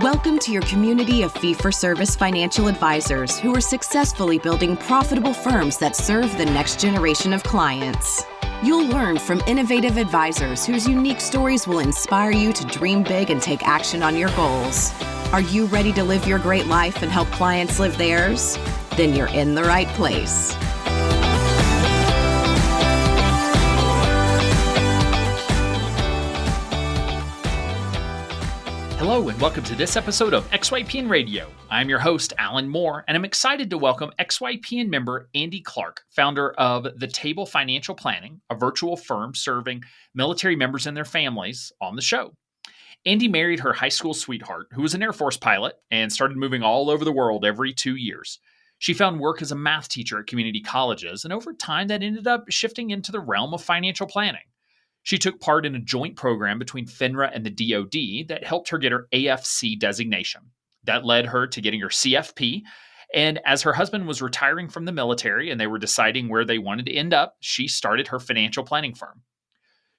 Welcome to your community of fee-for-service financial advisors who are successfully building profitable firms that serve the next generation of clients. You'll learn from innovative advisors whose unique stories will inspire you to dream big and take action on your goals. Are you ready to live your great life and help clients live theirs? Then you're in the right place. Hello and welcome to this episode of XYPN Radio. I'm your host, Alan Moore, and I'm excited to welcome XYPN member Andie Clark, founder of The Table Financial Planning, a virtual firm serving military members and their families, on the show. Andie married her high school sweetheart, who was an Air Force pilot, and started moving all over the world every 2 years. She found work as a math teacher at community colleges, and over time that ended up shifting into the realm of financial planning. She took part in a joint program between FINRA and the DoD that helped her get her AFC designation. That led her to getting her CFP, and as her husband was retiring from the military and they were deciding where they wanted to end up, she started her financial planning firm.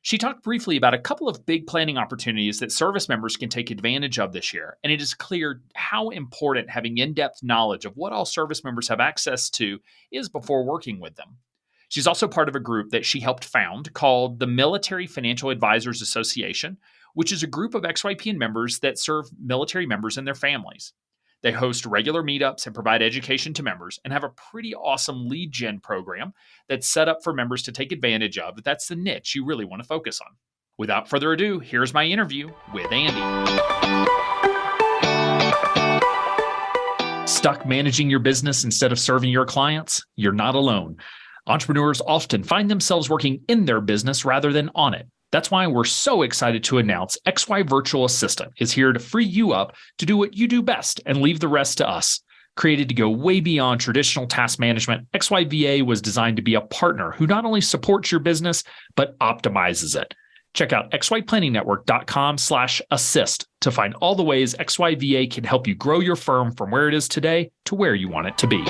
She talked briefly about a couple of big planning opportunities that service members can take advantage of this year, and it is clear how important having in-depth knowledge of what all service members have access to is before working with them. She's also part of a group that she helped found called the Military Financial Advisors Association, which is a group of XYPN members that serve military members and their families. They host regular meetups and provide education to members and have a pretty awesome lead gen program that's set up for members to take advantage of. That's the niche you really want to focus on. Without further ado, here's my interview with Andie. Stuck managing your business instead of serving your clients? You're not alone. Entrepreneurs often find themselves working in their business rather than on it. That's why we're so excited to announce XY Virtual Assistant is here to free you up to do what you do best and leave the rest to us. Created to go way beyond traditional task management, XYVA was designed to be a partner who not only supports your business, but optimizes it. Check out xyplanningnetwork.com/assist to find all the ways XYVA can help you grow your firm from where it is today to where you want it to be.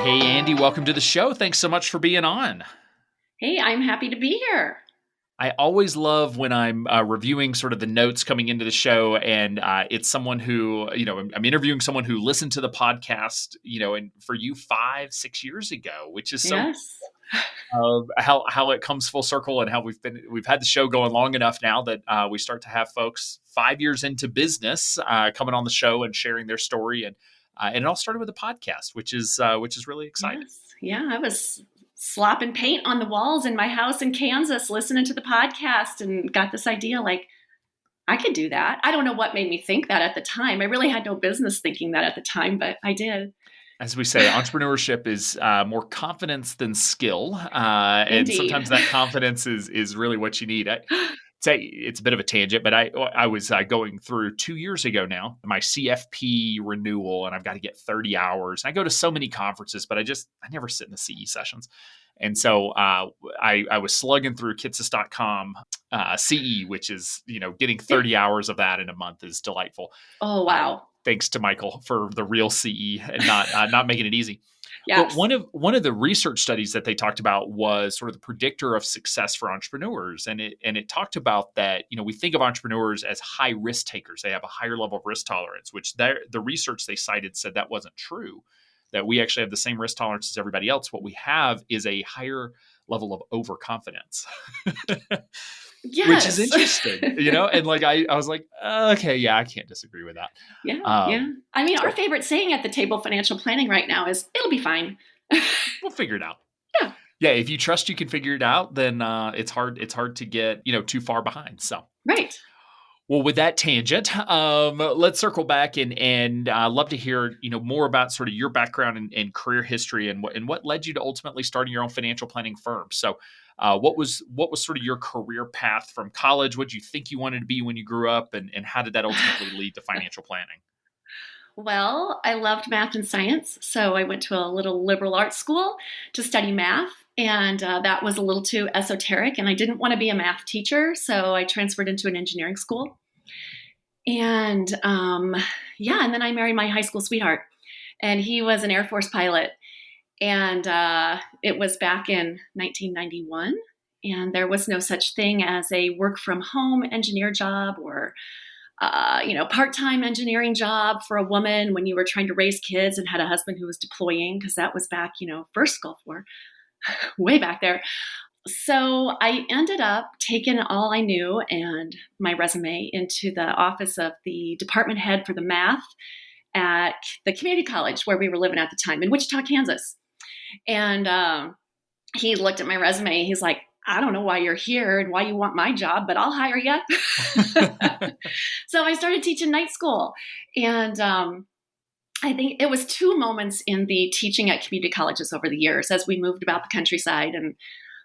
Hey, Andie, welcome to the show. Thanks so much for being on. Hey, I'm happy to be here. I always love when I'm reviewing sort of the notes coming into the show, and it's someone who, I'm interviewing someone who listened to the podcast, and for you 5-6 years ago, which is so how it comes full circle and how we've had the show going long enough now that we start to have folks 5 years into business coming on the show and sharing their story, and it all started with a podcast, which is really exciting. Yes. Yeah, I was slopping paint on the walls in my house in Kansas, listening to the podcast, and got this idea like, I could do that. I don't know what made me think that at the time. I really had no business thinking that at the time, but I did. As we say, entrepreneurship is more confidence than skill, and sometimes that confidence is really what you need. It's a bit of a tangent, but I was going through 2 years ago now, my CFP renewal, and I've got to get 30 hours. I go to so many conferences, but I never sit in the CE sessions. And so I was slugging through Kitsis.com CE, which is, getting 30 hours of that in a month is delightful. Oh, wow. Thanks to Michael for the real CE and not making it easy. Yes. But one of the research studies that they talked about was sort of the predictor of success for entrepreneurs. And it talked about that, we think of entrepreneurs as high risk takers. They have a higher level of risk tolerance, which the research they cited said that wasn't true, that we actually have the same risk tolerance as everybody else. What we have is a higher level of overconfidence. Yes. Which is interesting, and like, I was like, okay, yeah, I can't disagree with that. Yeah. I mean, our favorite saying at the Table Financial Planning right now is, it'll be fine. We'll figure it out. Yeah. Yeah. If you trust you can figure it out, then it's hard to get, too far behind. So. Right. Well, with that tangent, let's circle back and love to hear, more about sort of your background and career history and what led you to ultimately starting your own financial planning firm. So what was sort of your career path from college? What did you think you wanted to be when you grew up, and how did that ultimately lead to financial planning? Well, I loved math and science, so I went to a little liberal arts school to study math, and that was a little too esoteric, and I didn't want to be a math teacher, so I transferred into an engineering school. And and then I married my high school sweetheart, and he was an Air Force pilot, and it was back in 1991, And there was no such thing as a work from home engineer job or part-time engineering job for a woman when you were trying to raise kids and had a husband who was deploying, because that was back, first Gulf War, way back there. So I ended up taking all I knew and my resume into the office of the department head for the math at the community college where we were living at the time in Wichita, Kansas. And he looked at my resume. He's like, I don't know why you're here and why you want my job, but I'll hire you. So I started teaching night school. And I think it was two moments in the teaching at community colleges over the years as we moved about the countryside. And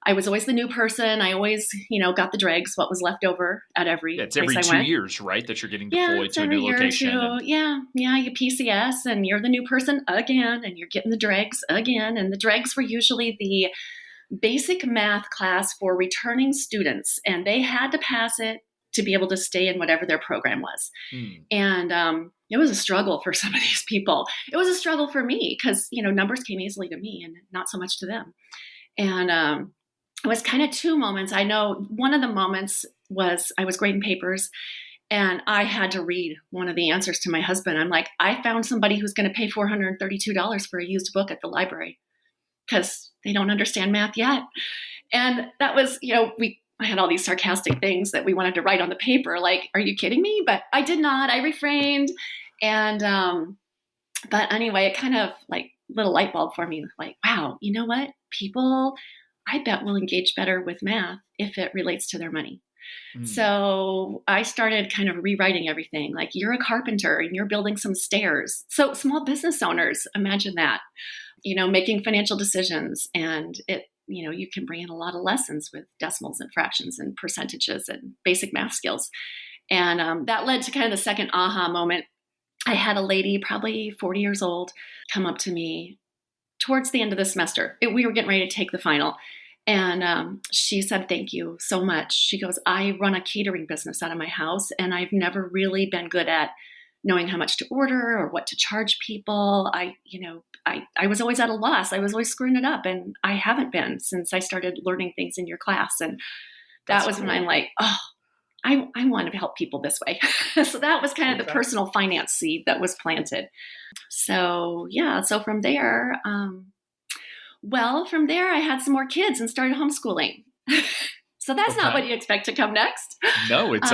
I was always the new person. I always, got the dregs, what was left over at every It's every place 2 years, right, that you're getting deployed to a new location. Yeah, you PCS and you're the new person again, and you're getting the dregs again. And the dregs were usually the basic math class for returning students, and they had to pass it to be able to stay in whatever their program was. And it was a struggle for some of these people. It was a struggle for me because, numbers came easily to me and not so much to them. And it was kind of two moments. I know one of the moments was I was grading papers and I had to read one of the answers to my husband. I'm like, I found somebody who's going to pay $432 for a used book at the library because they don't understand math yet. And that was, I had all these sarcastic things that we wanted to write on the paper. Like, are you kidding me? But I did not. I refrained. And, but anyway, it kind of like lit a light bulb for me. Like, wow, you know what? People, I bet, will engage better with math if it relates to their money. So I started kind of rewriting everything. Like, you're a carpenter and you're building some stairs. So small business owners, imagine that, making financial decisions, and it, you can bring in a lot of lessons with decimals and fractions and percentages and basic math skills. And that led to kind of the second aha moment. I had a lady, probably 40 years old, come up to me towards the end of the semester. We were getting ready to take the final. And she said, thank you so much. She goes, I run a catering business out of my house, and I've never really been good at knowing how much to order or what to charge people. I was always at a loss. I was always screwing it up, and I haven't been since I started learning things in your class. And that was cool. When I'm like, oh, I want to help people this way. So that was kind of the personal finance seed that was planted. So yeah, so from there, from there I had some more kids and started homeschooling. So that's not what you expect to come next. No, it's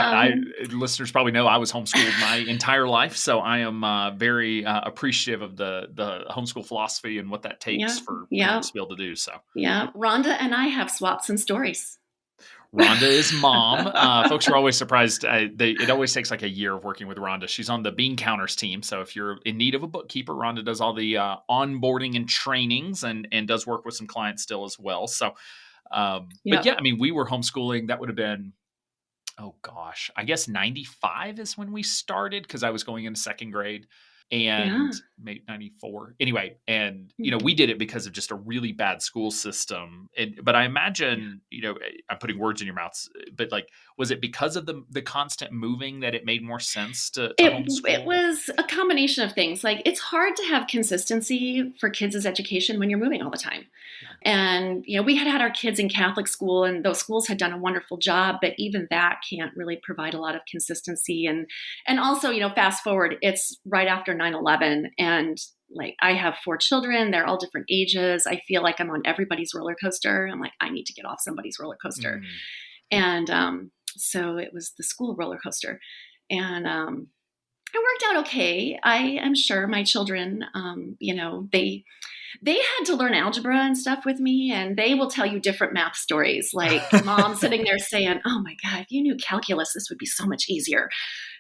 listeners probably know I was homeschooled my entire life, so I am very appreciative of the homeschool philosophy and what that takes for parents to be able to do so. Yeah, Rhonda and I have swapped some stories. Rhonda is mom. Folks are always surprised. It always takes like a year of working with Rhonda. She's on the Bean Counters team. So if you're in need of a bookkeeper, Rhonda does all the onboarding and trainings and does work with some clients still as well. So, but yeah, I mean, we were homeschooling. That would have been, I guess 95 is when we started because I was going into second grade. And maybe 94. Anyway, and, we did it because of just a really bad school system. But I imagine, I'm putting words in your mouth, but like, was it because of the constant moving that it made more sense to homeschool? It was a combination of things. Like, it's hard to have consistency for kids' education when you're moving all the time. And, we had our kids in Catholic school, and those schools had done a wonderful job, but even that can't really provide a lot of consistency. And also, fast forward, it's right after 9/11, and like, I have 4 children. They're all different ages. I feel like I'm on everybody's roller coaster. I'm like, I need to get off somebody's roller coaster. And so it was the school roller coaster. And it worked out okay. I am sure my children, they had to learn algebra and stuff with me, and they will tell you different math stories. Like, mom sitting there saying, oh my God, if you knew calculus, this would be so much easier.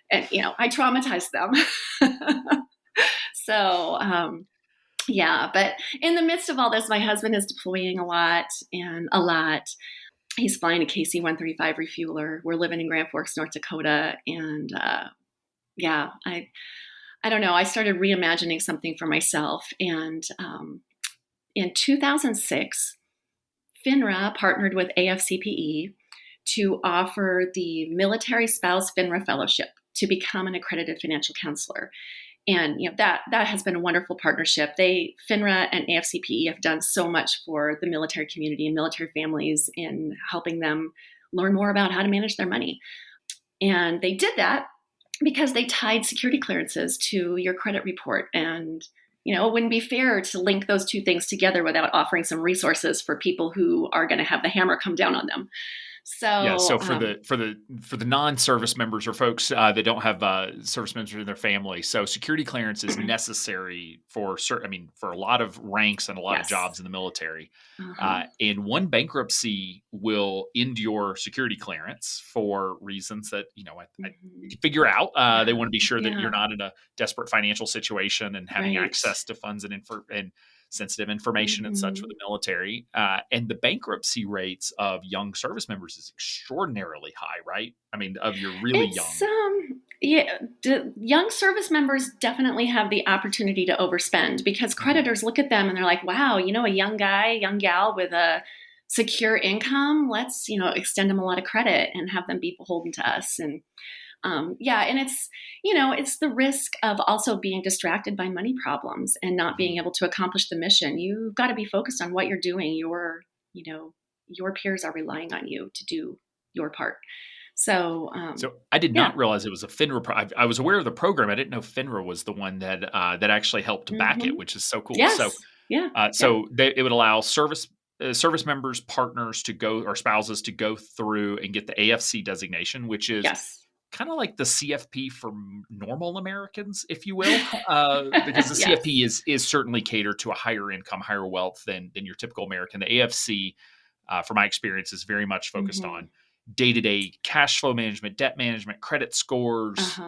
And, I traumatized them. So, but in the midst of all this, my husband is deploying a lot. He's flying a KC-135 refueler. We're living in Grand Forks, North Dakota. And I don't know. I started reimagining something for myself. And in 2006, FINRA partnered with AFCPE to offer the Military Spouse FINRA Fellowship to become an accredited financial counselor. And that has been a wonderful partnership. FINRA and AFCPE have done so much for the military community and military families in helping them learn more about how to manage their money. And they did that because they tied security clearances to your credit report. And it wouldn't be fair to link those two things together without offering some resources for people who are going to have the hammer come down on them. So for the non-service members or folks that don't have service members in their family, so security clearance is necessary for a lot of ranks and a lot of jobs in the military. And one bankruptcy will end your security clearance for reasons that I figure out. They want to be sure that you're not in a desperate financial situation and having access to funds and sensitive information and such with the military. And the bankruptcy rates of young service members is extraordinarily high, right? I mean, of your really young. Young service members definitely have the opportunity to overspend because creditors look at them and they're like, wow, a young guy, young gal with a secure income, let's, extend them a lot of credit and have them be beholden to us. And and it's the risk of also being distracted by money problems and not being able to accomplish the mission. You've got to be focused on what you're doing. Your peers are relying on you to do your part. So I did not realize it was a FINRA. I was aware of the program. I didn't know FINRA was the one that actually helped back it, which is so cool. Yes. It would allow service members, partners to go, or spouses to go through and get the AFC designation, which is kind of like the CFP for normal Americans, if you will, because the CFP is certainly catered to a higher income, higher wealth than your typical American. The AFC, from my experience, is very much focused on day-to-day cash flow management, debt management, credit scores,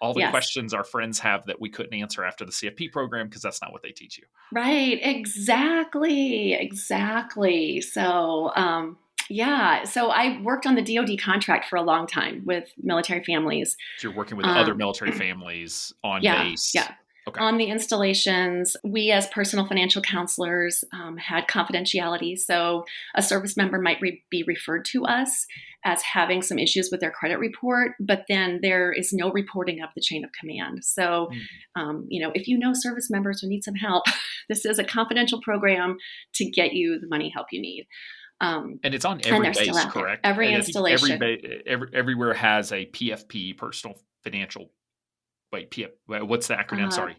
all the questions our friends have that we couldn't answer after the CFP program because that's not what they teach you. Right. Exactly. So, so I worked on the DoD contract for a long time with military families. So you're working with other military families on base. Yeah. Okay. On the installations, we as personal financial counselors had confidentiality. So a service member might be referred to us as having some issues with their credit report, but then there is no reporting up the chain of command. So, if you know service members who need some help, this is a confidential program to get you the money help you need. And it's on every base, correct? Every installation. Everywhere has a PFP, personal financial. What's the acronym? Sorry.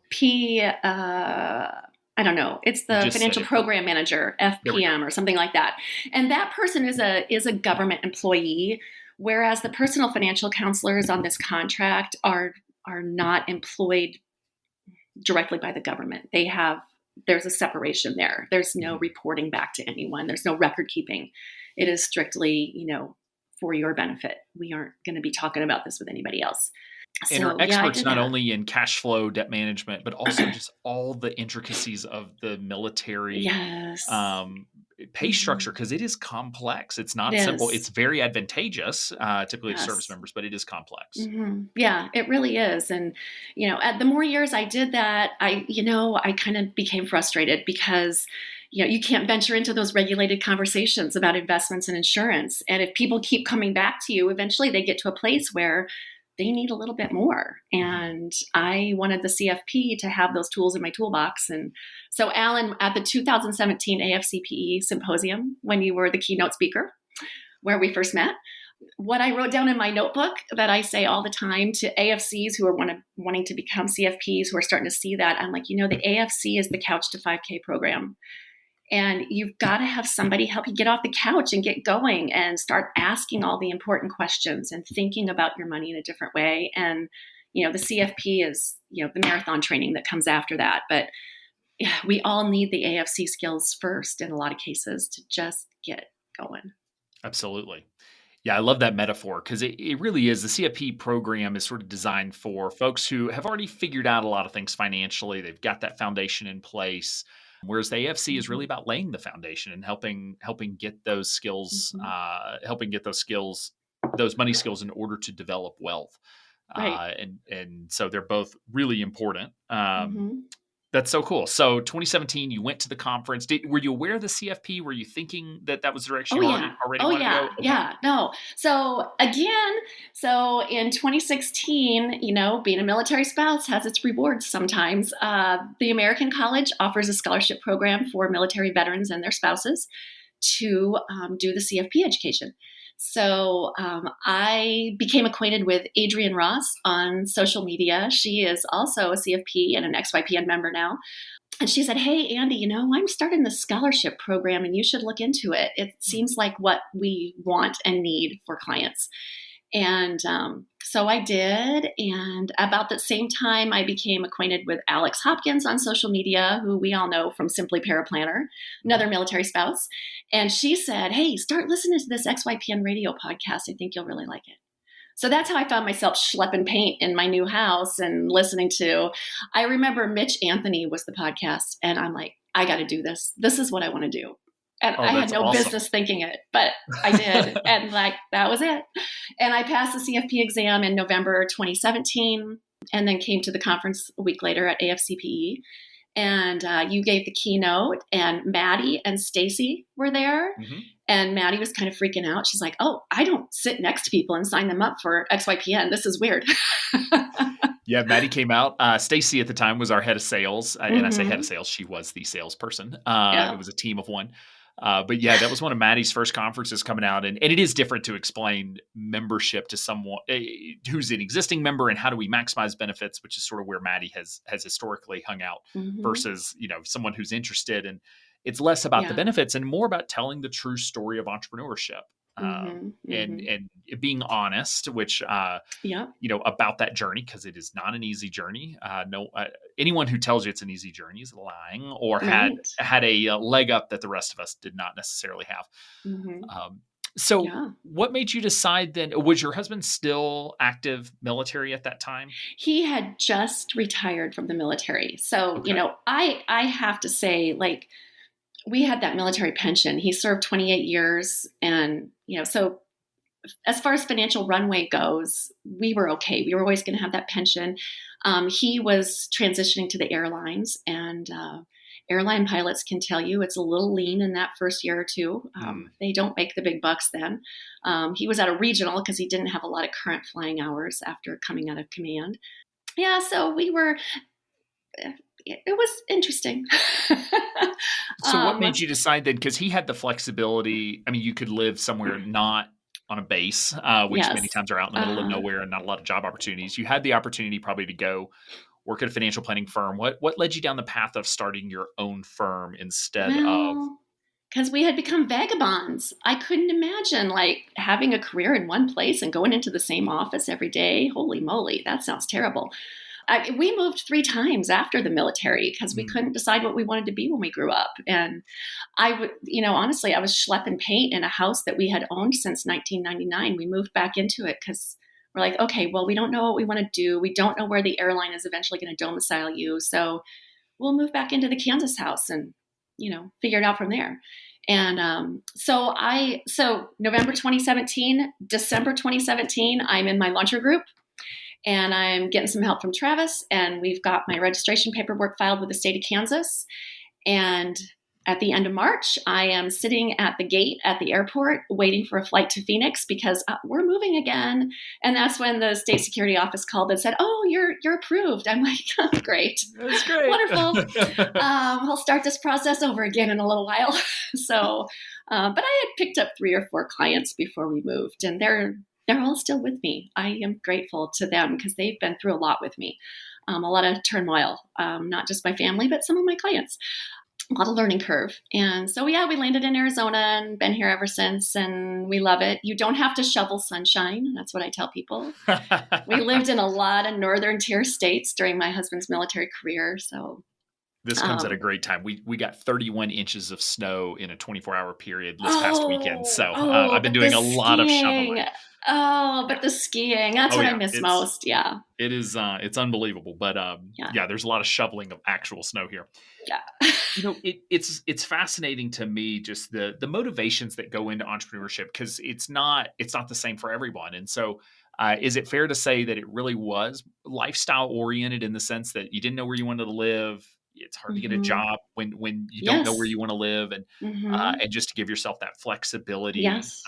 I don't know. It's the financial program manager, FPM or something like that. And that person is a government employee, whereas the personal financial counselors on this contract are not employed directly by the government. There's a separation there. There's no reporting back to anyone. There's no record keeping. It is strictly, for your benefit. We aren't going to be talking about this with anybody else. And are experts not only in cash flow, debt management, but also just all the intricacies of the military pay structure, because it is complex. It's not simple. It's very advantageous typically to service members, but it is complex. Yeah, it really is. And, the more years I did that, I kind of became frustrated because you can't venture into those regulated conversations about investments and insurance. And if people keep coming back to you, eventually they get to a place where they need a little bit more. And I wanted the CFP to have those tools in my toolbox. And so, Alan, at the 2017 AFCPE symposium, when you were the keynote speaker, where we first met, what I wrote down in my notebook that I say all the time to AFCs who are wanting to become CFPs, who are starting to see that, I'm like, the AFC is the Couch to 5K program. And you've got to have somebody help you get off the couch and get going and start asking all the important questions and thinking about your money in a different way. And, the CFP is, the marathon training that comes after that. But we all need the AFC skills first in a lot of cases to just get going. Absolutely. Yeah, I love that metaphor because it really is. The CFP program is sort of designed for folks who have already figured out a lot of things financially. They've got that foundation in place. Whereas the AFC is really about laying the foundation and helping get those skills, those money skills in order to develop wealth. Right. And so they're both really important. That's so cool. So 2017, you went to the conference. Were you aware of the CFP? Were you thinking that was the direction Oh you yeah. already Oh wanted to yeah. go? Okay. Yeah. No. So in 2016, being a military spouse has its rewards sometimes. The American College offers a scholarship program for military veterans and their spouses to do the CFP education. So I became acquainted with Adrienne Ross on social media. She is also a CFP and an XYPN member now. And she said, "Hey, Andie, I'm starting this scholarship program and you should look into it. It seems like what we want and need for clients." And so I did. And about the same time, I became acquainted with Alex Hopkins on social media, who we all know from Simply Paraplanner, another military spouse. And she said, "Hey, start listening to this XYPN radio podcast. I think you'll really like it." So that's how I found myself schlepping paint in my new house and listening to, I remember Mitch Anthony was the podcast. And I'm like, I got to do this. This is what I want to do. And I had That's no awesome. business thinking it, but I did. And that was it. And I passed the CFP exam in November 2017 and then came to the conference a week later at AFCPE. And you gave the keynote, and Maddie and Stacy were there. Mm-hmm. And Maddie was kind of freaking out. She's like, "Oh, I don't sit next to people and sign them up for XYPN. This is weird." Yeah, Maddie came out. Stacy at the time was our head of sales. And I say head of sales, she was the salesperson. It was a team of one. But yeah, that was one of Maddie's first conferences coming out. And it is different to explain membership to someone who's an existing member and how do we maximize benefits, which is sort of where Maddie has historically hung out versus, someone who's interested. And it's less about the benefits and more about telling the true story of entrepreneurship. And being honest, which, about that journey, because it is not an easy journey. Anyone who tells you it's an easy journey is lying or had a leg up that the rest of us did not necessarily have. What made you decide then? Was your husband still active military at that time? He had just retired from the military. So, I have to say, like, we had that military pension. He served 28 years. And, so as far as financial runway goes, we were okay. We were always going to have that pension. He was transitioning to the airlines, and airline pilots can tell you it's a little lean in that first year or two. They don't make the big bucks then. He was at a regional because he didn't have a lot of current flying hours after coming out of command. Yeah, so we were... It was interesting. So what made you decide then? Because he had the flexibility. I mean, you could live somewhere not on a base, which many times are out in the middle of nowhere and not a lot of job opportunities. You had the opportunity probably to go work at a financial planning firm. What led you down the path of starting your own firm instead of? Because we had become vagabonds. I couldn't imagine having a career in one place and going into the same office every day. Holy moly, that sounds terrible. We moved 3 times after the military because we couldn't decide what we wanted to be when we grew up. And I would, honestly, I was schlepping paint in a house that we had owned since 1999. We moved back into it because we're like, okay, well, we don't know what we want to do. We don't know where the airline is eventually going to domicile you. So we'll move back into the Kansas house and, figure it out from there. And so November 2017, December 2017, I'm in my launcher group. And I'm getting some help from Travis, and we've got my registration paperwork filed with the state of Kansas. And at the end of March, I am sitting at the gate at the airport waiting for a flight to Phoenix because we're moving again. And that's when the state security office called and said, "Oh, you're approved." I'm like, oh, great. That's great. Wonderful. I'll start this process over again in a little while. So, but I had picked up 3 or 4 clients before we moved, and they're all still with me. I am grateful to them because they've been through a lot with me. A lot of turmoil, not just my family, but some of my clients. A lot of learning curve. And so, we landed in Arizona and been here ever since, and we love it. You don't have to shovel sunshine. That's what I tell people. We lived in a lot of northern tier states during my husband's military career. So this comes at a great time. We got 31 inches of snow in a 24-hour period this past weekend. So I've been doing a lot of shoveling. Oh, but the skiing, that's what I miss most. Yeah. It is, it's unbelievable. But there's a lot of shoveling of actual snow here. Yeah. It's fascinating to me, just the motivations that go into entrepreneurship, because it's not the same for everyone. And so is it fair to say that it really was lifestyle oriented in the sense that you didn't know where you wanted to live? It's hard to get a job when you don't know where Yes. you want to live, Mm-hmm. and just to give yourself that flexibility. Yes.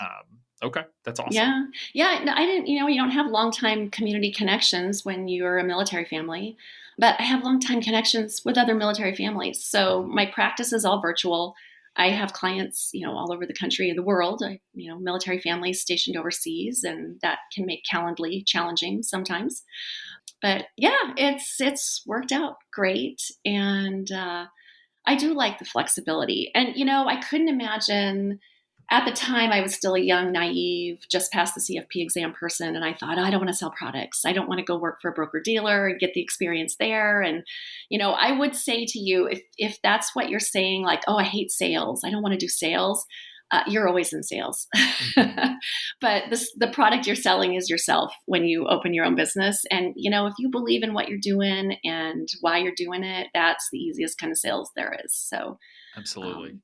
Okay, that's awesome. Yeah. Yeah. No, I didn't, you don't have long-time community connections when you're a military family, but I have long-time connections with other military families. So Mhm. my practice is all virtual. I have clients, all over the country and the world, military families stationed overseas, and that can make Calendly challenging sometimes. But yeah, it's worked out great. And, I do like the flexibility. And, I couldn't imagine at the time I was still a young, naive, just passed the CFP exam person. And I thought, I don't want to sell products. I don't want to go work for a broker dealer and get the experience there. And, I would say to you, if that's what you're saying, like, oh, I hate sales, I don't want to do sales. You're always in sales. Mhm. But the product you're selling is yourself when you open your own business. And, if you believe in what you're doing and why you're doing it, that's the easiest kind of sales there is. So, Absolutely. um,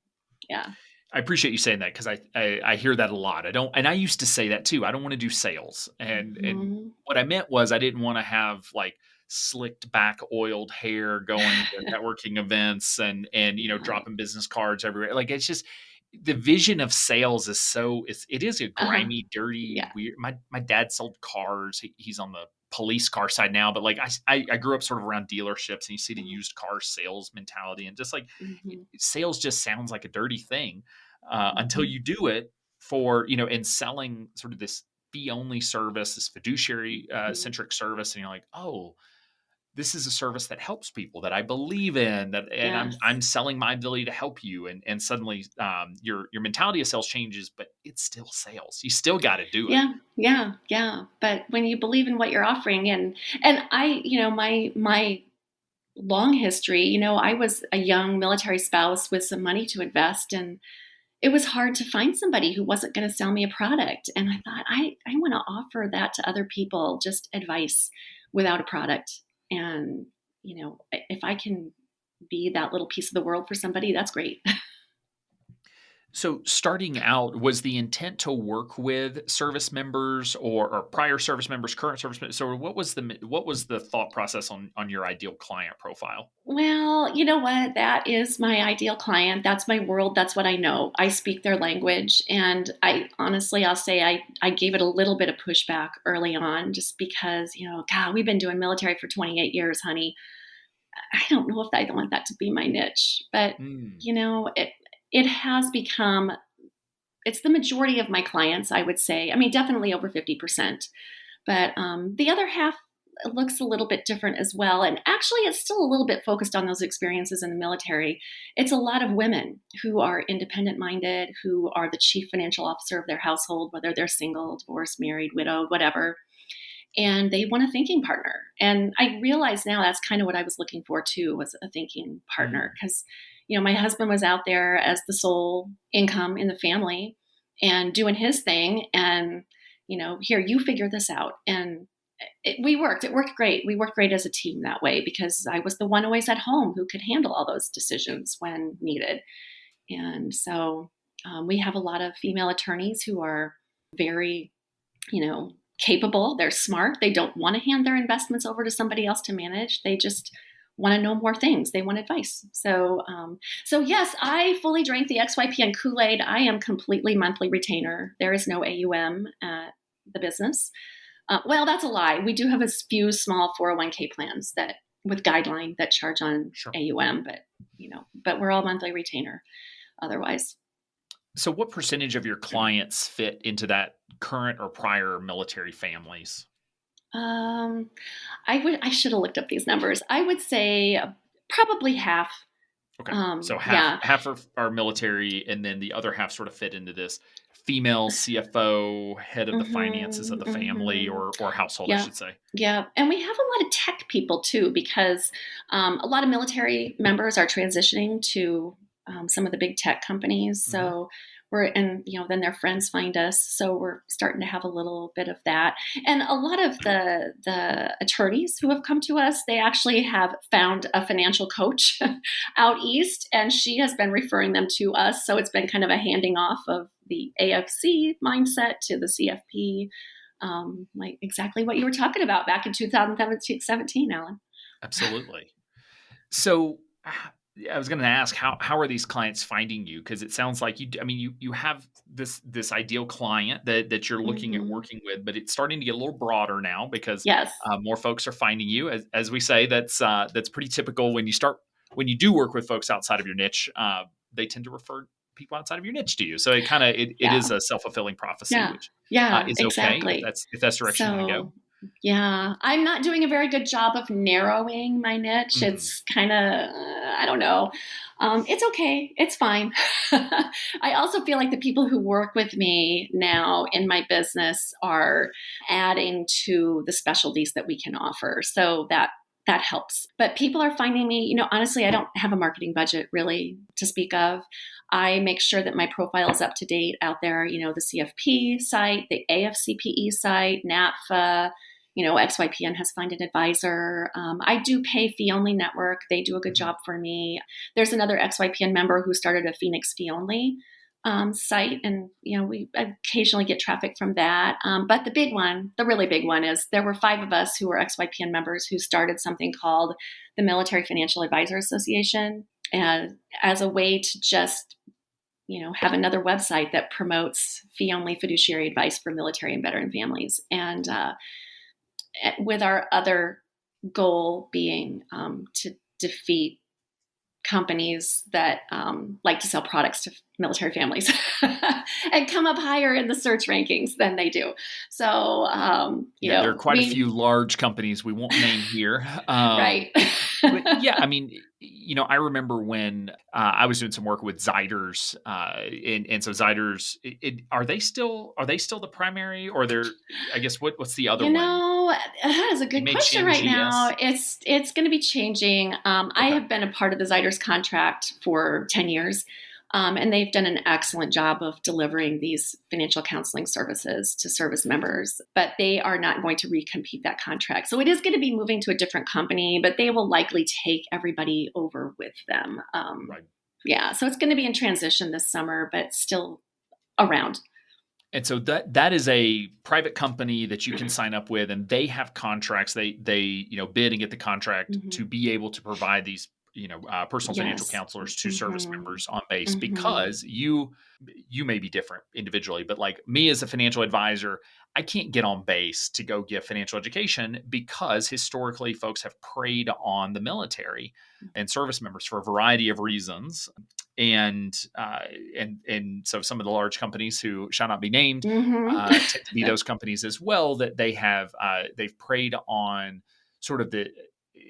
yeah. I appreciate you saying that because I hear that a lot. I don't, and I used to say that too. I don't want to do sales, and Mhm. what I meant was I didn't want to have like slicked back, oiled hair, going to networking events and Right. dropping business cards everywhere. Like it's just the vision of sales is it is a Uh-huh. grimy, dirty, Yeah. weird. My dad sold cars. He's on the police car side now, but like I grew up sort of around dealerships, and you see the Mhm. used car sales mentality, and just like Mhm. sales just sounds like a dirty thing until Mhm. you do it for and selling sort of this fee only service, this fiduciary Mhm. centric service, and you're like, oh, this is a service that helps people that I believe in, that, and Yes. I'm selling my ability to help you, and suddenly your mentality of sales changes, but it's still sales. You still got to do it. Yeah. Yeah. Yeah. But when you believe in what you're offering, and I, my long history, I was a young military spouse with some money to invest, and it was hard to find somebody who wasn't going to sell me a product. And I thought, I want to offer that to other people, just advice without a product. And, if I can be that little piece of the world for somebody, that's great. So starting out, was the intent to work with service members or prior service members, current service members? So what was the thought process on your ideal client profile? Well, you know what? That is my ideal client. That's my world. That's what I know. I speak their language. And I honestly, I'll say I gave it a little bit of pushback early on just because, God, we've been doing military for 28 years, honey. I don't know if I want that to be my niche, but Mm. it has become, it's the majority of my clients, I would say. I mean, definitely over 50%. But the other half looks a little bit different as well. And actually, it's still a little bit focused on those experiences in the military. It's a lot of women who are independent minded, who are the chief financial officer of their household, whether they're single, divorced, married, widowed, whatever. And they want a thinking partner. And I realize now that's kind of what I was looking for too, was a thinking partner. Mm. Because, my husband was out there as the sole income in the family and doing his thing. And, here, you figure this out. And we worked. It worked great. We worked great as a team that way because I was the one always at home who could handle all those decisions when needed. And so we have a lot of female attorneys who are very, capable. They're smart. They don't want to hand their investments over to somebody else to manage. They just want to know more things. They want advice. So yes, I fully drank the XYPN Kool-Aid. I am completely monthly retainer. There is no AUM at the business. Well, that's a lie. We do have a few small 401k plans that with guideline that charge on Sure. AUM, but we're all monthly retainer otherwise. So what percentage of your clients fit into that current or prior military families? Um, I should have looked up these numbers. I would say probably half. Okay. So half Yeah. half are military, and then the other half sort of fit into this female CFO, head of the finances of Hmm. the family Hmm. or household, I Yeah. should say. Yeah. And we have a lot of tech people too, because a lot of military members are transitioning to some of the big tech companies. Mhm. So and then their friends find us. So we're starting to have a little bit of that. And a lot of the attorneys who have come to us, they actually have found a financial coach out east, and she has been referring them to us. So it's been kind of a handing off of the AFC mindset to the CFP, like exactly what you were talking about back in 2017, Alan. Absolutely. So I was going to ask how are these clients finding you? Because it sounds like you have this ideal client that you're looking at Hmm. working with, but it's starting to get a little broader now because Yes. more folks are finding you. As we say, that's pretty typical when you do work with folks outside of your niche. They tend to refer people outside of your niche to you. So it Yeah. is a self-fulfilling prophecy, Yeah. which Yeah, is okay if exactly. that's the direction you want to go. So, yeah, I'm not doing a very good job of narrowing my niche. Mhm. It's kind of, I don't know. It's okay. It's fine. I also feel like the people who work with me now in my business are adding to the specialties that we can offer. So that helps. But people are finding me, honestly, I don't have a marketing budget really to speak of. I make sure that my profile is up to date out there, the CFP site, the AFCPE site, NAPFA, XYPN has Find an Advisor. I do pay Fee Only Network. They do a good Mhm. job for me. There's another XYPN member who started a Phoenix Fee Only site, and we occasionally get traffic from that. But the big one, the really big one, is there were 5 of us who were XYPN members who started something called the Military Financial Advisor Association, and as a way to just have another website that promotes fee only fiduciary advice for military and veteran families. And with our other goal being to defeat companies that like to sell products to military families and come up higher in the search rankings than they do. So, Yeah, there are quite a few we, large companies we won't name here. right. But yeah, I mean, I remember when I was doing some work with Zyders, and so Zyders, are they still the primary, or they're, I guess what's the other one? That is a good question MHN right now. GS. It's going to be changing. I Okay. have been a part of the Zyders contract for 10 years, and they've done an excellent job of delivering these financial counseling services to service members, but they are not going to recompete that contract. So it is going to be moving to a different company, but they will likely take everybody over with them. Right. Yeah, so it's going to be in transition this summer, but still around. And so that is a private company that you can sign up with, and they have contracts. They bid and get the contract to Hmm. be able to provide these personal financial Yes. counselors to service Hmm. members on base, Hmm. because you may be different individually, but like me as a financial advisor, I can't get on base to go give financial education because historically folks have preyed on the military and service members for a variety of reasons. And so some of the large companies who shall not be named Hmm. tend to be those companies as well, that they've preyed on sort of the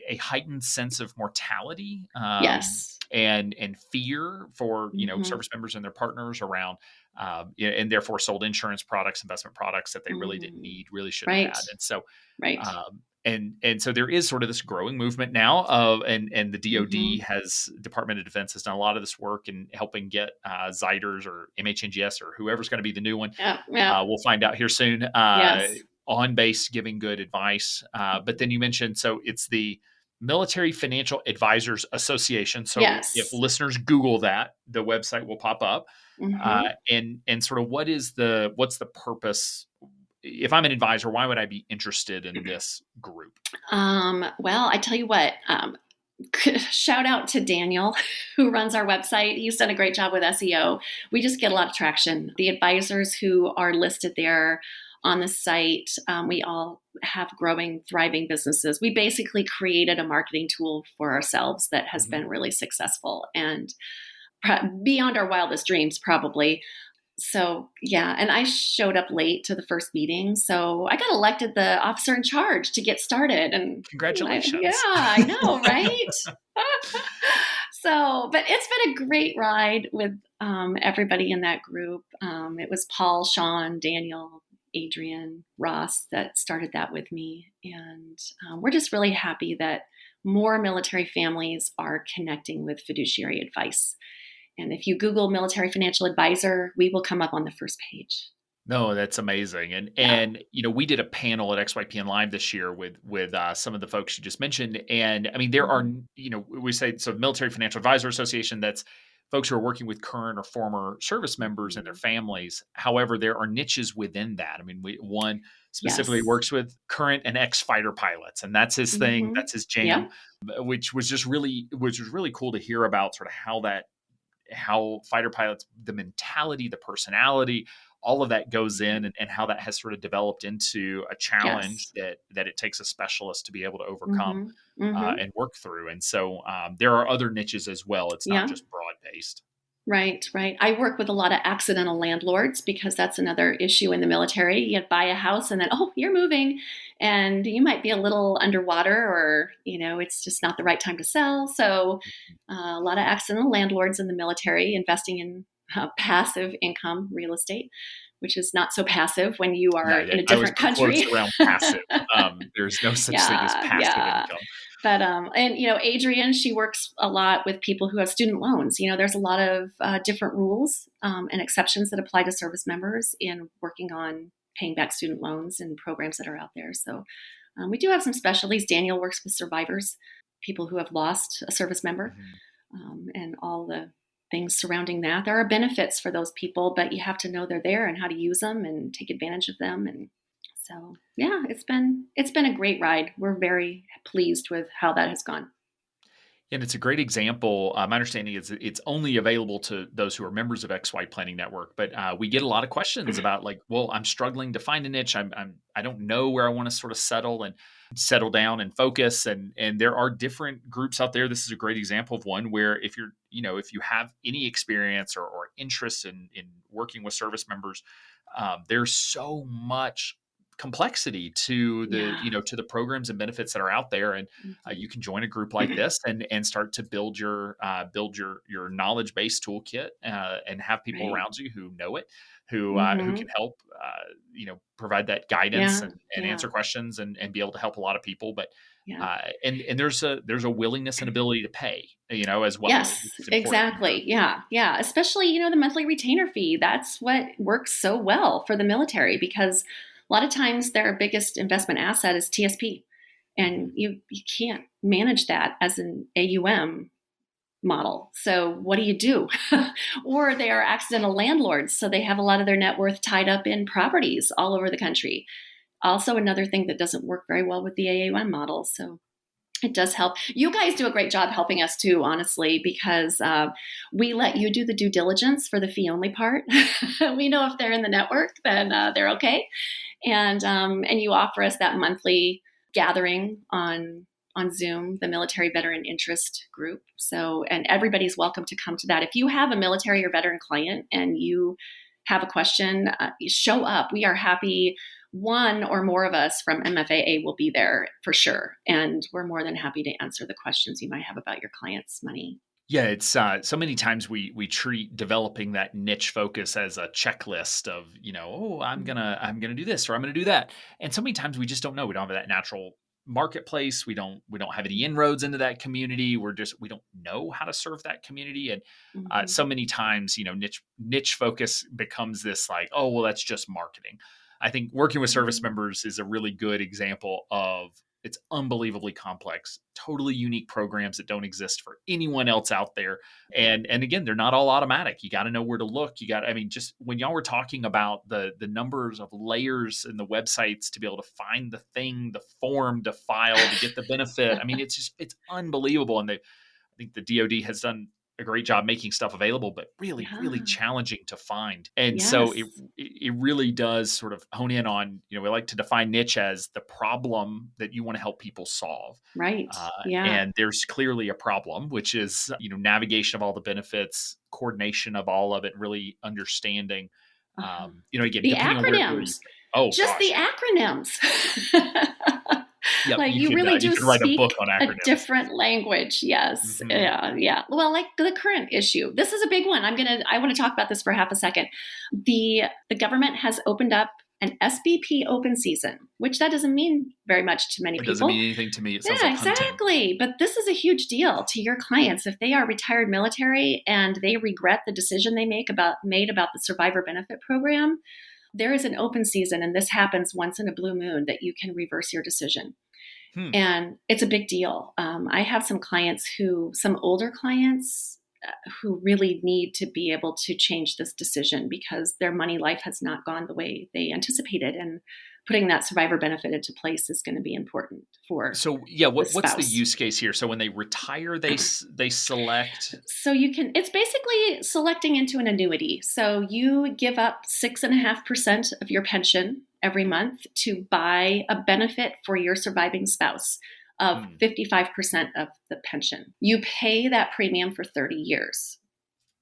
a heightened sense of mortality, Yes. and fear for Hmm. service members and their partners around, and therefore sold insurance products, investment products that they really didn't Hmm. need, really shouldn't have Right. had. And so Right. and so there is sort of this growing movement now of, and the DoD Hmm. Department of Defense has done a lot of this work in helping get Zyders or MHNGS or whoever's going to be the new one. Yeah. Yeah. We'll find out here soon. Yes. On base, giving good advice. But then you mentioned, so it's the Military Financial Advisors Association. So if Yes. listeners Google that, the website will pop up. Hmm. And sort of what's the purpose? If I'm an advisor, why would I be interested in this group? Well, I tell you what. Shout out to Daniel, who runs our website. He's done a great job with SEO. We just get a lot of traction. The advisors who are listed there on the site, we all have growing, thriving businesses. We basically created a marketing tool for ourselves that has Mhm. been really successful and beyond our wildest dreams, probably. So yeah, and I showed up late to the first meeting, so I got elected the officer in charge to get started. And yeah, Congratulations. I know, right? So, but it's been a great ride with everybody in that group. It was Paul, Sean, Daniel, Adrian, Ross that started that with me, and we're just really happy that more military families are connecting with fiduciary advice. And if you Google military financial advisor, we will come up on the first page. No, that's amazing. Yeah. And we did a panel at XYPN Live this year with some of the folks you just mentioned. And I mean, there are, Mhm. we say, so Military Financial Advisor Association, that's folks who are working with current or former service members and their families. However, there are niches within that. I mean, one specifically Yes. works with current and ex-fighter pilots, and that's his thing, Mm-hmm. that's his jam, Yep. which was really cool to hear about sort of how fighter pilots, the mentality, the personality, all of that goes in, and how that has sort of developed into a challenge Yes. that it takes a specialist to be able to overcome Mm-hmm. Mm-hmm. and work through. And so there are other niches as well. It's not Yeah. just broad based. Right, right. I work with a lot of accidental landlords because that's another issue in the military. You buy a house and then, oh, you're moving, and you might be a little underwater, or it's just not the right time to sell. So, a lot of accidental landlords in the military investing in passive income real estate, which is not so passive when you are Yeah, in a I always different put quotes country. around passive. There's no such thing as Yeah, passive yeah. income. But and Adrienne, she works a lot with people who have student loans. There's a lot of different rules and exceptions that apply to service members in working on paying back student loans and programs that are out there. So we do have some specialties. Daniel works with survivors, people who have lost a service member, Mhm. and all the things surrounding that. There are benefits for those people, but you have to know they're there and how to use them and take advantage of them. And so, yeah, it's been a great ride. We're very pleased with how that has gone. And it's a great example. My understanding is that it's only available to those who are members of XY Planning Network. But we get a lot of questions about, like, well, I'm struggling to find a niche. I don't know where I want to sort of settle down and focus. And there are different groups out there. This is a great example of one where if you have any experience or interest in working with service members, there's so much complexity to Yeah. to the programs and benefits that are out there, and Mhm. you can join a group like this and start to build your knowledge base toolkit, and have people Right. around you who know it, who Hmm. can help provide that guidance Yeah. and Yeah. answer questions and be able to help a lot of people. But Yeah. and there's a willingness and ability to pay, as well, which Yes, is important here. exactly. Yeah. Yeah. Especially, the monthly retainer fee. That's what works so well for the military because a lot of times their biggest investment asset is TSP. And Mhm. you can't manage that as an AUM model. So what do you do? Or they are accidental landlords. So they have a lot of their net worth tied up in properties all over the country. Also, another thing that doesn't work very well with the AUM model. So it does help. You guys do a great job helping us too, honestly, because we let you do the due diligence for the fee only part. We know if they're in the network, then they're okay, and you offer us that monthly gathering on Zoom, the Military Veteran Interest Group. So, and everybody's welcome to come to that. If you have a military or veteran client and you have a question, show up. We are happy. One or more of us from MFAA will be there for sure. And we're more than happy to answer the questions you might have about your client's money. Yeah, it's so many times we treat developing that niche focus as a checklist of, oh, I'm gonna do this or I'm gonna do that. And so many times we just don't know. We don't have that natural marketplace. We don't have any inroads into that community. We don't know how to serve that community. And Mm-hmm. so many times, niche focus becomes this, like, oh, well, that's just marketing. I think working with service members is a really good example of, it's unbelievably complex, totally unique programs that don't exist for anyone else out there. And again, they're not all automatic. You got to know where to look. Just when y'all were talking about the numbers of layers in the websites to be able to find the form to file to get the benefit. It's unbelievable. And I think the DoD has done a great job making stuff available, but really, really Yeah. challenging to find. And so Yes. it really does sort of hone in on, we like to define niche as the problem that you want to help people solve. Right. Yeah. And there's clearly a problem, which is, navigation of all the benefits, coordination of all of it, really understanding, Uh-huh. again, The depending on where you acronyms, go. Oh just the gosh. acronyms. Yep. Like You you could, really you do could write a book speak on a acronyms. different language. Yes. Hmm. Yeah. Yeah. Well, like the current issue. This is a big one. I want to talk about this for half a second. The government has opened up an SBP open season, which that doesn't mean very much to many It doesn't people. mean anything to me. It sounds Yeah, like hunting. exactly. But this is a huge deal to your clients if they are retired military and they regret the decision they made about the survivor benefit program. There is an open season, and this happens once in a blue moon that you can reverse your decision. Hmm. And it's a big deal. I have some older clients who really need to be able to change this decision because their money life has not gone the way they anticipated. And putting that survivor benefit into place is going to be important for So yeah, the what's the spouse. use case here? So when they retire, they select. So it's basically selecting into an annuity. So you give up 6.5% of your pension every month to buy a benefit for your surviving spouse of 55% of the pension. You pay that premium for 30 years.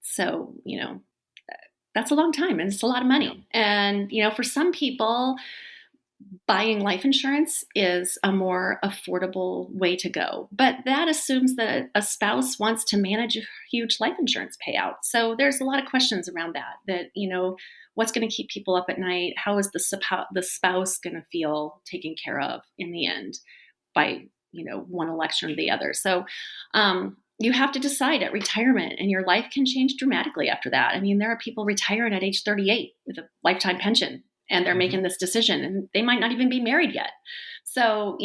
So, that's a long time and it's a lot of money. Yeah. And, for some people, buying life insurance is a more affordable way to go. But that assumes that a spouse wants to manage a huge life insurance payout. So there's a lot of questions around that, what's going to keep people up at night? How is the spouse going to feel taken care of in the end by, one election or the other? So you have to decide at retirement, and your life can change dramatically after that. I mean, there are people retiring at age 38 with a lifetime pension, and they're making this decision, and they might not even be married yet. So,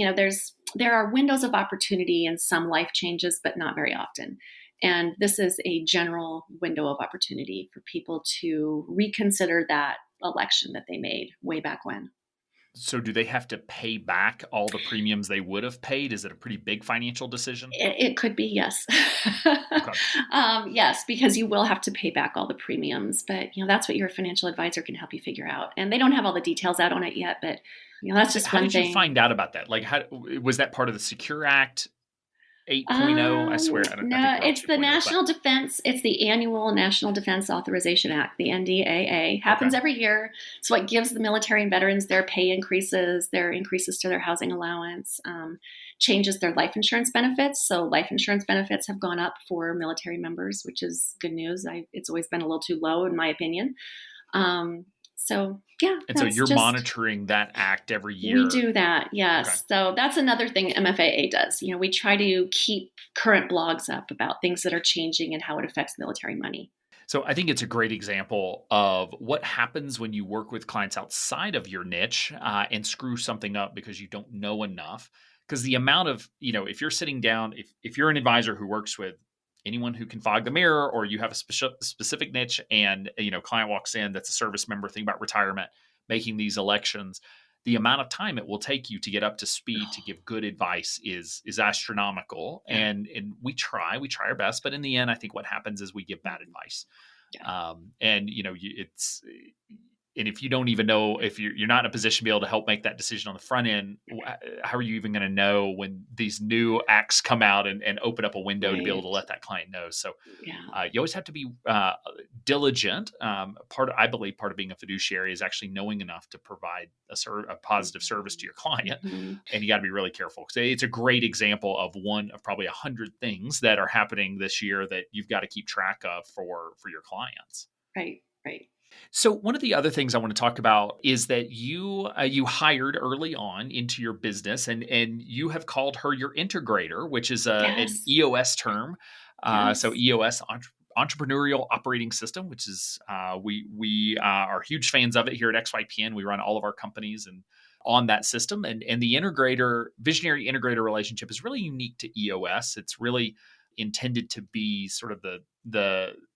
there are windows of opportunity in some life changes, but not very often. And this is a general window of opportunity for people to reconsider that election that they made way back when. So do they have to pay back all the premiums they would have paid? Is it a pretty big financial decision? It could be, yes. Okay. Yes, because you will have to pay back all the premiums. But, that's what your financial advisor can help you figure out. And they don't have all the details out on it yet, but, that's just one thing. How did you find out about that? Like, was that part of the Secure Act 8.0? I swear. No, it's the National Defense. It's the annual National Defense Authorization Act, the NDAA. Happens every year. It's what gives the military and veterans their pay increases, their increases to their housing allowance, changes their life insurance benefits. So life insurance benefits have gone up for military members, which is good news. It's always been a little too low, in my opinion. So, yeah. And so you're monitoring that act every year. We do that, yes. Okay. So that's another thing MFAA does. We try to keep current blogs up about things that are changing and how it affects military money. So I think it's a great example of what happens when you work with clients outside of your niche and screw something up because you don't know enough. Because the amount of, if you're sitting down, if you're an advisor who works with anyone who can fog the mirror, or you have a specific niche and, client walks in that's a service member, thinking about retirement, making these elections, the amount of time it will take you to get up to speed to give good advice is astronomical. Yeah. And we try our best, but in the end, I think what happens is we give bad advice. Yeah. And if you don't even know, if you're not in a position to be able to help make that decision on the front end, how are you even going to know when these new acts come out and open up a window to be able to let that client know? So you always have to be diligent. I believe part of being a fiduciary is actually knowing enough to provide a positive service to your client. And you got to be really careful, because it's a great example of one of probably 100 things that are happening this year that you've got to keep track of for your clients. Right. So one of the other things I want to talk about is that you hired early on into your business, and you have called her your integrator, which is an EOS term. So EOS, Entrepreneurial Operating System, which is we are huge fans of it here at XYPN. We run all of our companies and on that system, and the visionary integrator relationship is really unique to EOS. It's really intended to be sort of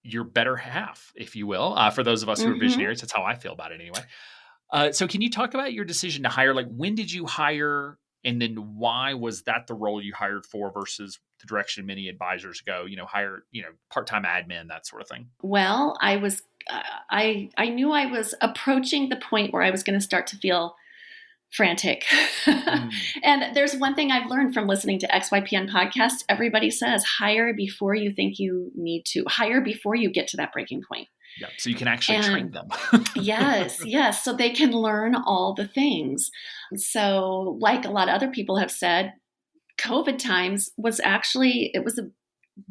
your better half, if you will, for those of us who are visionaries. That's how I feel about it anyway. So can you talk about your decision to hire? Like, when did you hire, and then why was that the role you hired for versus the direction many advisors go, hire, part-time admin, that sort of thing? Well, I knew I was approaching the point where I was going to start to feel frantic. And there's one thing I've learned from listening to XYPN podcast. Everybody says, hire before you think you need to. Hire before you get to that breaking point. Yeah, so you can actually train them. Yes. So they can learn all the things. So like a lot of other people have said, COVID times was a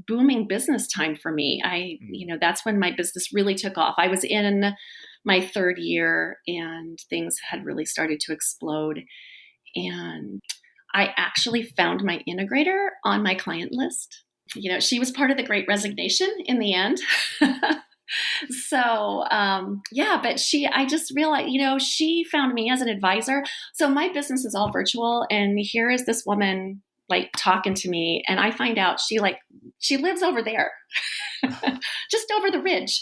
booming business time for me. That's when my business really took off. I was in my third year and things had really started to explode. And I actually found my integrator on my client list. She was part of the Great Resignation in the end. So, but I just realized, she found me as an advisor. So my business is all virtual, and here is this woman like talking to me, and I find out she like she lives over there, just over the ridge.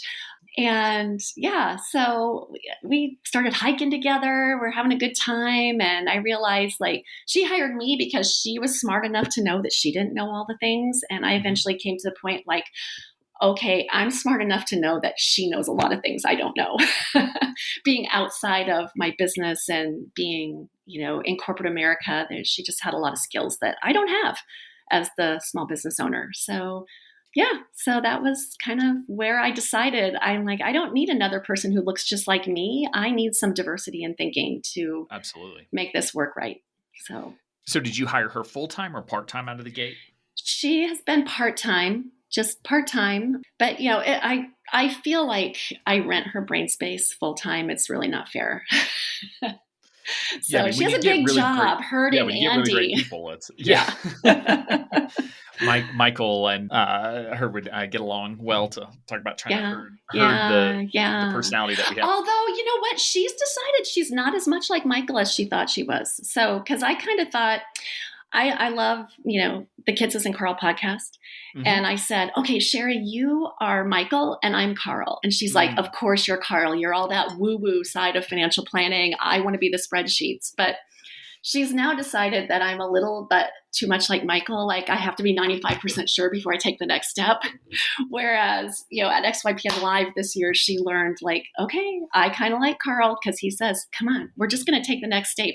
And yeah, so we started hiking together. We're having a good time. And I realized like she hired me because she was smart enough to know that she didn't know all the things. And I eventually came to the point like, okay, I'm smart enough to know that she knows a lot of things I don't know. Being outside of my business and being, in corporate America, she just had a lot of skills that I don't have as the small business owner. So yeah, so that was kind of where I decided I'm like, I don't need another person who looks just like me. I need some diversity in thinking to Absolutely make this work right. So did you hire her full-time or part-time out of the gate? She has been part-time, just part-time. But, I feel like I rent her brain space full-time. It's really not fair. So she has a big job, herding when you get really great Andie. people, it's Yeah. Michael and her would get along well to talk about trying to herd the personality that we have. Although, you know what? She's decided she's not as much like Michael as she thought she was. So, because I kind of thought, I love, the Kids and Carl podcast. And I said, okay, Sherry, you are Michael and I'm Carl. And she's like, of course you're Carl. You're all that woo-woo side of financial planning. I want to be the spreadsheets. But she's now decided that I'm a little bit too much like Michael. Like I have to be 95% sure before I take the next step. Whereas, at XYPN Live this year, she learned like, okay, I kind of like Carl because he says, come on, we're just going to take the next step.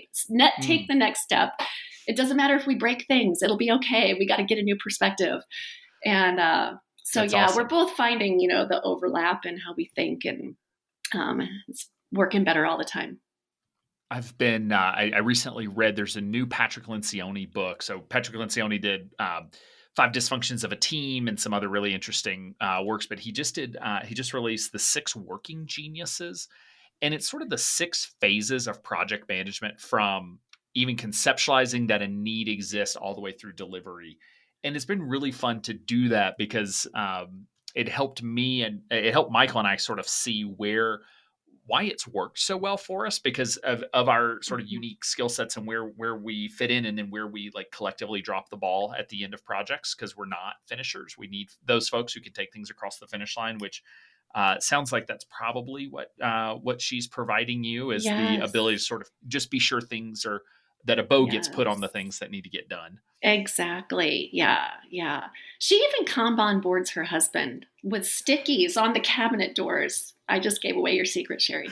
Take the next step. It doesn't matter if we break things. It'll be okay. We got to get a new perspective. And That's awesome. We're both finding, the overlap in how we think, and it's working better all the time. I've been, I recently read, there's a new Patrick Lencioni book. So Patrick Lencioni did 5 Dysfunctions of a Team and some other really interesting works, but he just released The 6 Working Geniuses. And it's sort of the 6 phases of project management, from even conceptualizing that a need exists all the way through delivery. And it's been really fun to do that because it helped me and it helped Michael and I sort of see why it's worked so well for us because of our sort of unique skill sets and where we fit in, and then where we like collectively drop the ball at the end of projects, because we're not finishers. We need those folks who can take things across the finish line, which sounds like that's probably what she's providing you, is the ability to sort of just be sure things are, that a bow gets put on the things that need to get done. Exactly. Yeah. Yeah. She even Kanban boards her husband with stickies on the cabinet doors. I just gave away your secret, Sherry.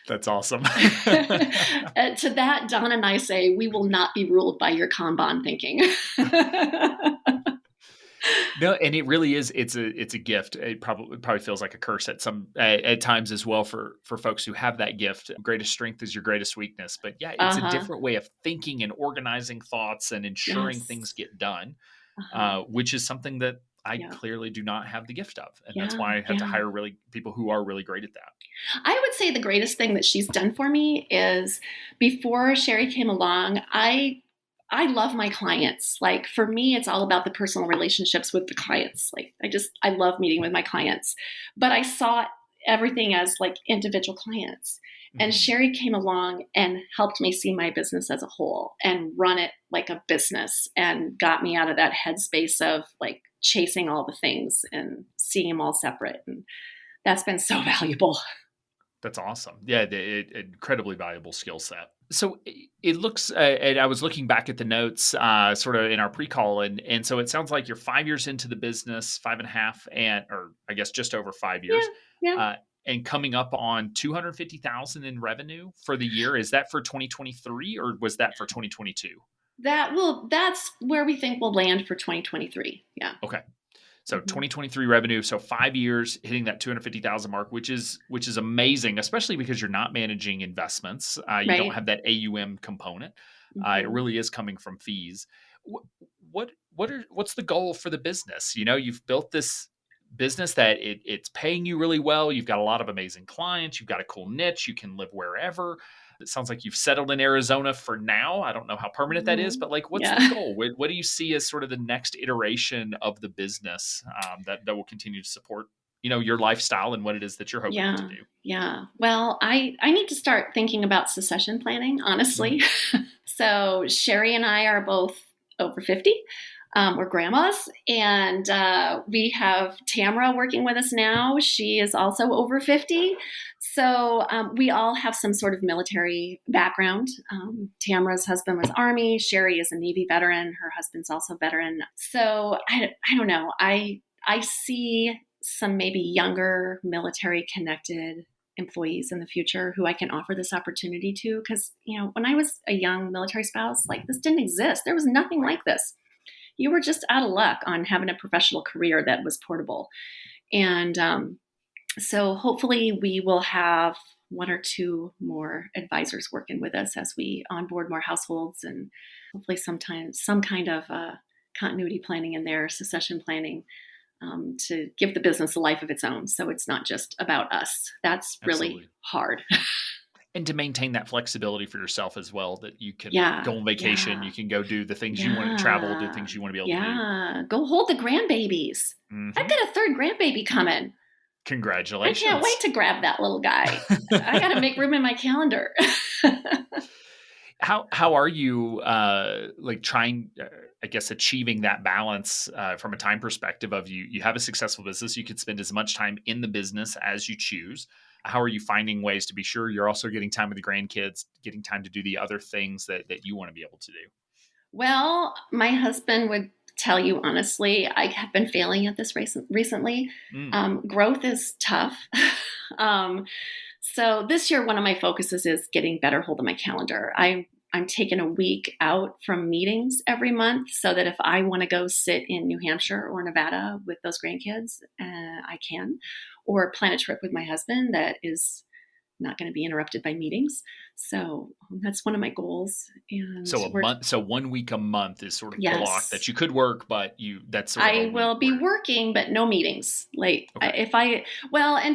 That's awesome. To that, Don and I say, we will not be ruled by your Kanban thinking. No, and it really is. It's a gift. It probably feels like a curse at times as well for folks who have that gift. Greatest strength is your greatest weakness. But yeah, it's a different way of thinking and organizing thoughts and ensuring things get done, which is something that I clearly do not have the gift of, and that's why I have to hire people who are really great at that. I would say the greatest thing that she's done for me is, before Sherry came along, I love my clients. Like for me, it's all about the personal relationships with the clients. Like I love meeting with my clients, but I saw everything as like individual clients. And Sherry came along and helped me see my business as a whole and run it like a business, and got me out of that headspace of like chasing all the things and seeing them all separate. And that's been so valuable. That's awesome. Yeah, incredibly valuable skill set. So it looks, and I was looking back at the notes sort of in our pre-call, and so it sounds like you're 5 years into the business, 5.5, or I guess just over 5 years, and coming up on $250,000 in revenue for the year. Is that for 2023 or was that for 2022? That's where we think we'll land for 2023. Yeah. Okay. So 2023 revenue, so 5 years hitting that 250,000 mark, which is amazing, especially because you're not managing investments. You don't have that AUM component. It really is coming from fees. What's the goal for the business? You've built this business that it's paying you really well. You've got a lot of amazing clients. You've got a cool niche. You can live wherever. It sounds like you've settled in Arizona for now. I don't know how permanent that is, but like, what's the goal? What do you see as sort of the next iteration of the business that will continue to support, your lifestyle and what it is that you're hoping to do? Yeah. Well, I need to start thinking about succession planning, honestly. So Sherry and I are both over 50. or grandmas. And we have Tamara working with us now. She is also over 50. So we all have some sort of military background. Tamara's husband was Army. Sherry is a Navy veteran. Her husband's also a veteran. So I don't know. I see some maybe younger military connected employees in the future who I can offer this opportunity to. Because, when I was a young military spouse, like this didn't exist. There was nothing like this. You were just out of luck on having a professional career that was portable. And so hopefully we will have one or two more advisors working with us as we onboard more households, and hopefully sometimes some kind of continuity planning in there, succession planning, to give the business a life of its own. So it's not just about us. That's really Absolutely. hard. And to maintain that flexibility for yourself as well, that you can go on vacation, you can go do the things you want to travel, do things you want to be able to do. Yeah, go hold the grandbabies. I've got a third grandbaby coming. Congratulations. I can't wait to grab that little guy. I got to make room in my calendar. How are you trying, I guess, achieving that balance from a time perspective of you have a successful business, you can spend as much time in the business as you choose. How are you finding ways to be sure you're also getting time with the grandkids, getting time to do the other things that you want to be able to do? Well, my husband would tell you honestly, I have been failing at this recently. Growth is tough. So this year, one of my focuses is getting better hold of my calendar. I'm taking a week out from meetings every month so that if I want to go sit in New Hampshire or Nevada with those grandkids, I can, or plan a trip with my husband that is not going to be interrupted by meetings. So that's one of my goals. And so 1 week a month is sort of the block that you could work, but that's sort of I will be working, but no meetings. And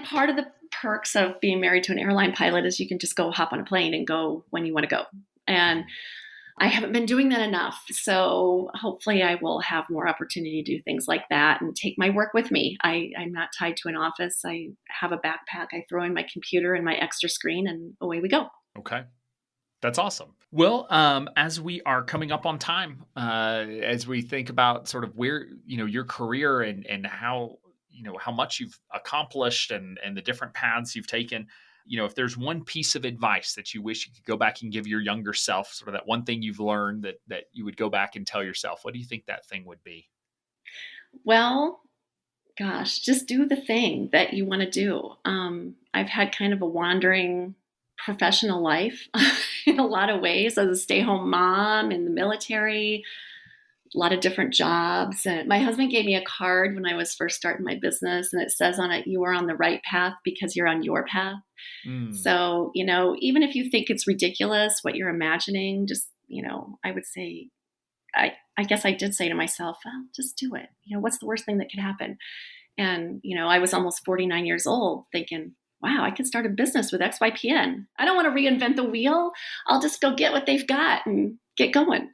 part of the perks of being married to an airline pilot is you can just go hop on a plane and go when you want to go. And I haven't been doing that enough. So hopefully I will have more opportunity to do things like that and take my work with me. I'm not tied to an office. I have a backpack. I throw in my computer and my extra screen and away we go. Okay. That's awesome. Well, as we are coming up on time, as we think about sort of where, your career and how, how much you've accomplished and the different paths you've taken, if there's one piece of advice that you wish you could go back and give your younger self, sort of that one thing you've learned that you would go back and tell yourself, what do you think that thing would be? Well, gosh, just do the thing that you want to do. I've had kind of a wandering professional life in a lot of ways as a stay-home mom in the military, a lot of different jobs. And my husband gave me a card when I was first starting my business, and it says on it, you are on the right path because you're on your path. So, even if you think it's ridiculous what you're imagining, just, I would say, I guess I did say to myself, well, just do it. What's the worst thing that could happen? And, I was almost 49 years old thinking, wow, I could start a business with XYPN. I don't want to reinvent the wheel. I'll just go get what they've got and get going.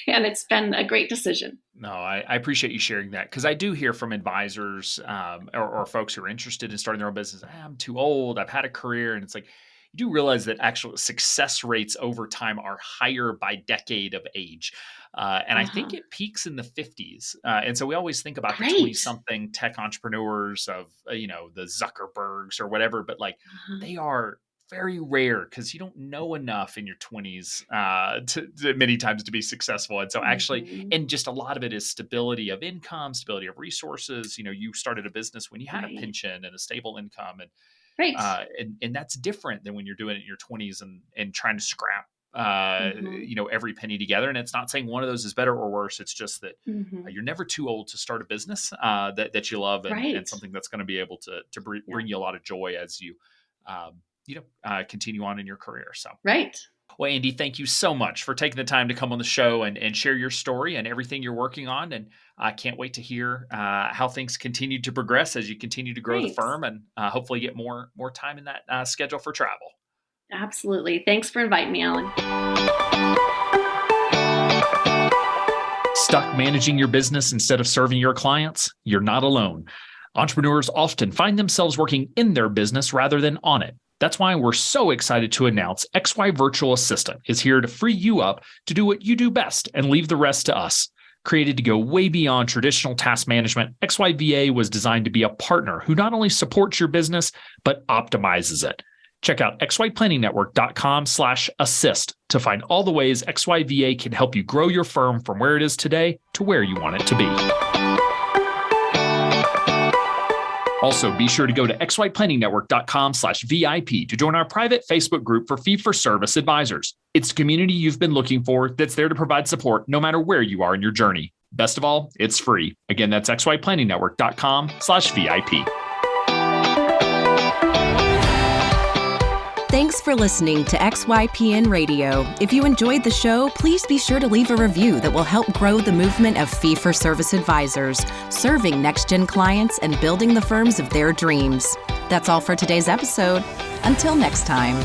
And it's been a great decision. No, I appreciate you sharing that, because I do hear from advisors or folks who are interested in starting their own business. I'm too old. I've had a career. And it's like, you do realize that actual success rates over time are higher by decade of age. And I think it peaks in the 50s. And so we always think about the 20-something tech entrepreneurs of, the Zuckerbergs or whatever, but they are very rare because you don't know enough in your 20s to many times to be successful. And so actually, and just a lot of it is stability of income, stability of resources. You started a business when you had a pension and a stable income, and that's different than when you're doing it in your 20s and trying to scrap every penny together. And it's not saying one of those is better or worse. It's just that you're never too old to start a business that you love and something that's going to be able to bring you a lot of joy as you continue on in your career. So, Well, Andie, thank you so much for taking the time to come on the show and share your story and everything you're working on. And I can't wait to hear how things continue to progress as you continue to grow the firm and hopefully get more time in that schedule for travel. Absolutely. Thanks for inviting me, Alan. Stuck managing your business instead of serving your clients? You're not alone. Entrepreneurs often find themselves working in their business rather than on it. That's why we're so excited to announce XY Virtual Assistant is here to free you up to do what you do best and leave the rest to us. Created to go way beyond traditional task management, XYVA was designed to be a partner who not only supports your business, but optimizes it. Check out xyplanningnetwork.com/assist to find all the ways XYVA can help you grow your firm from where it is today to where you want it to be. Also, be sure to go to xyplanningnetwork.com/VIP to join our private Facebook group for fee-for-service advisors. It's the community you've been looking for that's there to provide support no matter where you are in your journey. Best of all, it's free. Again, that's xyplanningnetwork.com/VIP. Thanks for listening to XYPN Radio. If you enjoyed the show, please be sure to leave a review that will help grow the movement of fee-for-service advisors, serving next-gen clients and building the firms of their dreams. That's all for today's episode. Until next time.